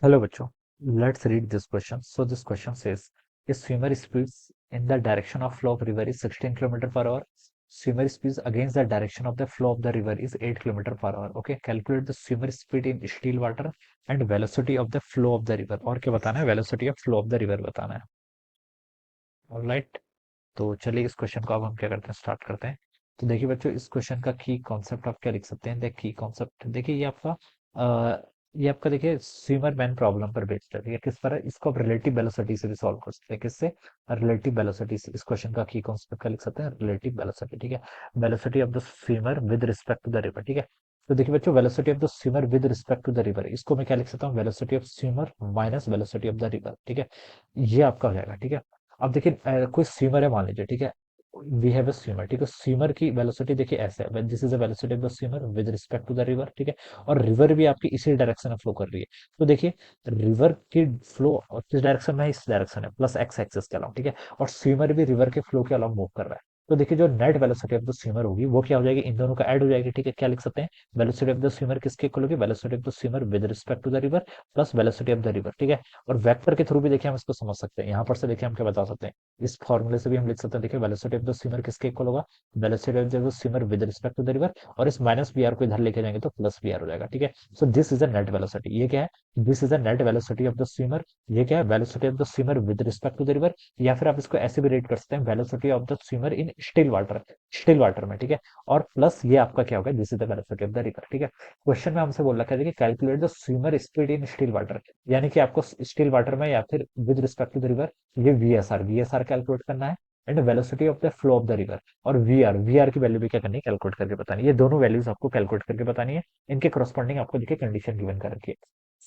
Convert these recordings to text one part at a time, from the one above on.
Hello बच्चों, let's read this question. So this question says, a swimmer speeds in the direction of flow of river is 16 km per hour. Swimmer speeds against the direction of the flow of the river is 8 km per hour. Okay, calculate the swimmer speed in still water and velocity of the flow of the river. और क्या बताना है? velocity of flow of the river बताना है. Alright, तो चलिए इस question को अब हम क्या करते हैं, स्टार्ट करते हैं. तो देखिए बच्चों, इस क्वेश्चन का की कॉन्सेप्ट आप क्या लिख सकते हैं? की कॉन्सेप्ट देखिए, ये आपका देखिए स्विमर मैन प्रॉब्लम पर बेस्ड है. ठीक है, किस पर है? इसको आप रिलेटिव वेलोसिटी से भी सॉल्व कर सकते हैं. किससे? रिलेटिव वेलोसिटी से. इस क्वेश्चन का की कॉन्सेप्ट क्या लिख सकते हैं? Relative velocity. ठीक है, velocity of the swimmer with respect to the river. ठीक है, तो देखिए बच्चों, velocity of the swimmer with respect to the river, इसको मैं क्या लिख सकता हूँ? Velocity of swimmer minus velocity of the river. ठीक है, ये आपका हो जाएगा. ठीक है, अब देखिए कोई स्विमर है मान लीजिए. ठीक है, वी हैव अ स्विमर. ठीक है, स्विमर की वेलोसिटी देखिए ऐसे है, this is the velocity of the swimmer with respect to the river. ठीक है, और रिवर भी आपकी इसी डायरेक्शन में फ्लो कर रही है. तो देखिए रिवर की फ्लो किस डायरेक्शन में है? इस डायरेक्शन है, प्लस एक्स एक्सिस के अलावा. ठीक है, और स्विमर भी रिवर के फ्लो के अलावा मूव कर रहा है. तो देखिए जो net velocity of the swimmer होगी वो क्या हो जाएगी? इन दोनों का ऐड हो जाएगी. ठीक है, क्या लिख सकते हैं? वेलोसिटी ऑफ द स्विमर किसके इक्वल होगी? Velocity of the swimmer with respect to the river plus velocity of the river. ठीक है, और वेक्टर के थ्रू भी देखिए हम इसको समझ सकते हैं. यहाँ पर से देखिए हम क्या बता सकते हैं, इस फॉर्मूले से भी हम लिख सकते हैं. देखिए वेलोसिटी ऑफ द स्विमर किसके इक्वल होगा? Velocity of the swimmer with respect to the river, और इस माइनस बी आर को इधर लेके जाएंगे तो प्लस बी आर हो जाएगा. ठीक है, so this is a net velocity. ये क्या है? This is a net velocity of the swimmer. ये क्या है? Velocity of the swimmer with respect to the river. या फिर आप इसको ऐसे भी रेट कर सकते हैं, velocity of the swimmer in still water. Still water में. ठीक है, और प्लस ये आपका क्या होगा? This is the velocity of the river. ठीक है, क्वेश्चन में हमसे बोल रखा है, देखिए calculate the swimmer speed in still water, यानी कि आपको स्टिल वाटर में या फिर with respect to the river ये वी एस आर कैलकुलेट करना है, and velocity of the flow of the river. और वी आर की वैल्यू भी क्या करनी है? कैलकुलेट करके बतानी है. ये दोनों वैल्यूज आपको कैलकुलेट करके बतानी है. इनके करस्पॉन्डिंग आपको देखिए कंडीशन गिवन कर रखी है.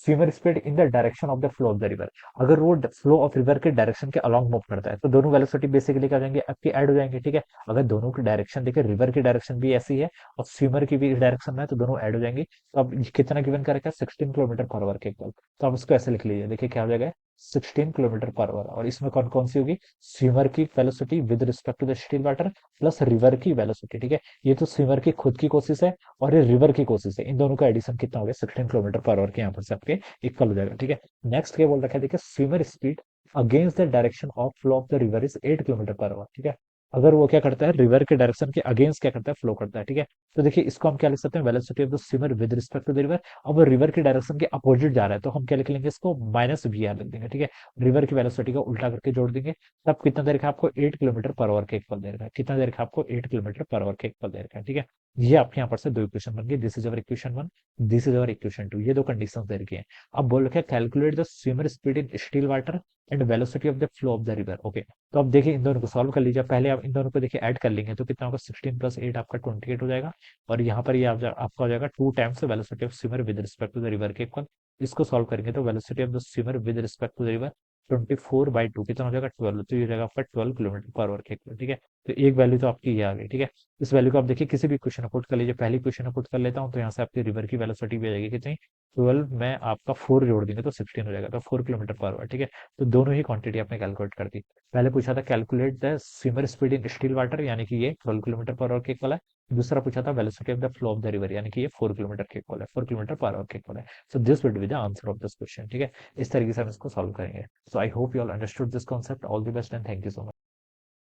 Swimmer speed in the direction of the flow of the river, अगर वो फ्लो ऑफ रिवर के डायरेक्शन के अलॉन्ग मूव करता है तो दोनों वेलोसिटी बेसिकली क्या हो जाएंगे? आपकी ऐड हो जाएंगे. ठीक है, अगर दोनों की डायरेक्शन देखिए, रिवर की डायरेक्शन भी ऐसी है और स्विमर की भी डायरेक्शन में है, तो दोनों ऐड हो जाएंगे. तो अब कितना गिवन कर रखा है? 16 किलोमीटर पर आवर के इक्वल. तो आप इसको ऐसे लिख लीजिए, देखिए क्या हो जाएगा? 16 किलोमीटर पर आवर. और इसमें कौन कौन सी होगी? स्विमर की velocity with respect to the still water plus river की वेलोसिटी. ठीक है, ये तो स्विमर की खुद की कोशिश है और ये रिवर की कोशिश है. इन दोनों का एडिशन कितना हो गया? 16 किलोमीटर पर आवर के यहाँ पर से आपके इक्वल हो जाएगा. ठीक है, नेक्स्ट क्या बोल रखा है? देखिए swimmer speed against the direction of flow of the river is 8 kilometre per hour. ठीक है, अगर वो क्या करता है? रिवर के डायरेक्शन के अगेंस्ट क्या करता है? फ्लो करता है. ठीक है, तो देखिए इसको हम क्या लिख सकते हैं? Velocity of the swimmer with respect to the river. अब वो रिवर के डायरेक्शन के अपोजिट जा रहा है तो हम क्या लिख लेंगे? इसको माइनस वी आर लिख देंगे. ठीक है, रिवर की वेलोसिटी को उल्टा करके जोड़ देंगे. तब कितना देर का आपको? 8 किलोमीटर पर आवर के इक्वल दे रखा है. कितना देर का आपको? 8 किलोमीटर पर आवर के इक्वल दे रखा है. ठीक है, ये आपके यहाँ पर से दो इक्वेशन बन गई. This is our equation one, this is our equation two. ये दो कंडीशन दे रखी है. अब बोल रखे calculate the swimmer speed in still water and velocity of the flow of the river. Okay, तो अब देखिए इन दोनों को सॉल्व कर लीजिए. पहले आप इन दोनों को देखिए ऐड कर लेंगे तो कितना होगा? 16 + 8 आपका 28 हो जाएगा. और यहाँ पर ये आपका हो जाएगा 2 times velocity of swimmer with respect to the river के इक्वल. इसको सॉल्व करेंगे तो velocity of the swimmer with respect to the river 24/2 कितना हो जाएगा? 12. तो ये हो जाएगा आपका 12 किलोमीटर पर आवर के इक्वल. ठीक है, तो एक वैल्यू तो आपकी ये आ गई. ठीक है, इस वैल्यू को आप देखिए किसी भी क्वेश्चन में पुट कर लीजिए. पहली क्वेश्चन में पुट कर लेता हूँ तो यहाँ से आपकी रिवर की वेलोसिटी भी आ जाएगी कितनी? 12 में आपका 4 जोड़ देंगे तो 16 हो जाएगा. तो 4 किलोमीटर पर आवर. ठीक है, तो दोनों ही क्वांटिटी आपने कैलकुलेट कर दी. पहले पूछा था calculate the swimmer speed in still water, यानी कि ये 12 किलोमीटर पर आवर के इक्वल है. दूसरा पूछा था velocity of the flow of the river, यानी कि ये 4 किलोमीटर के इक्वल है, 4 किलोमीटर पर आवर के इक्वल है. So this will be the answer of this question. ठीक है, इस तरीके से हम इसको सॉल्व करेंगे. So I hope you all understood this concept. All the best and thank you so much.